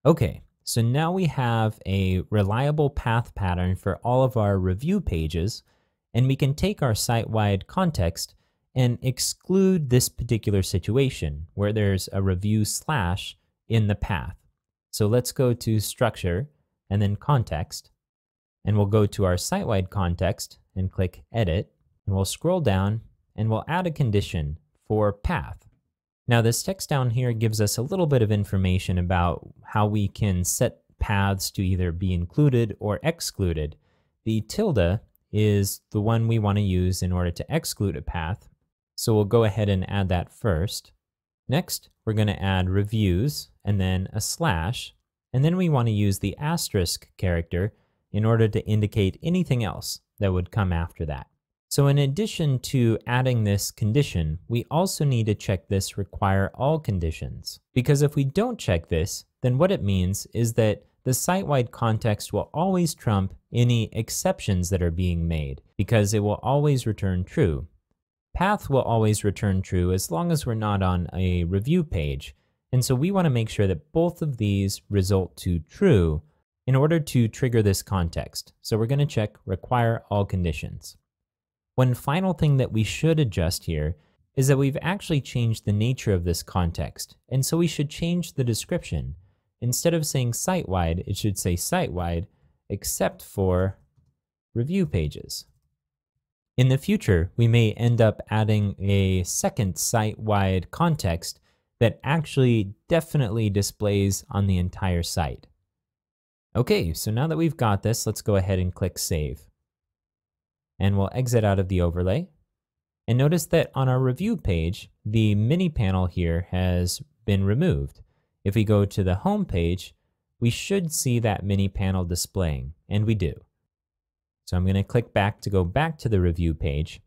Okay, so now we have a reliable path pattern for all of our review pages, and we can take our site-wide context and exclude this particular situation where there's a review slash in the path. So let's go to structure and then context, and we'll go to our site-wide context and click edit, and we'll scroll down and we'll add a condition for path. Now this text down here gives us a little bit of information about how we can set paths to either be included or excluded. The tilde is the one we want to use in order to exclude a path. So we'll go ahead and add that first. Next, we're going to add reviews and then a slash, and then we want to use the asterisk character in order to indicate anything else that would come after that. So in addition to adding this condition, we also need to check this require all conditions. Because if we don't check this, then what it means is that the site-wide context will always trump any exceptions that are being made, because it will always return true. Path will always return true as long as we're not on a review page. And so we want to make sure that both of these result to true in order to trigger this context. So we're going to check require all conditions. One final thing that we should adjust here is that we've actually changed the nature of this context, and so we should change the description. Instead of saying site-wide, it should say site-wide, except for review pages. In the future, we may end up adding a second site-wide context that actually definitely displays on the entire site. Okay, so now that we've got this, let's go ahead and click Save. And we'll exit out of the overlay. And notice that on our review page, the mini panel here has been removed. If we go to the home page, we should see that mini panel displaying, and we do. So I'm going to click back to go back to the review page.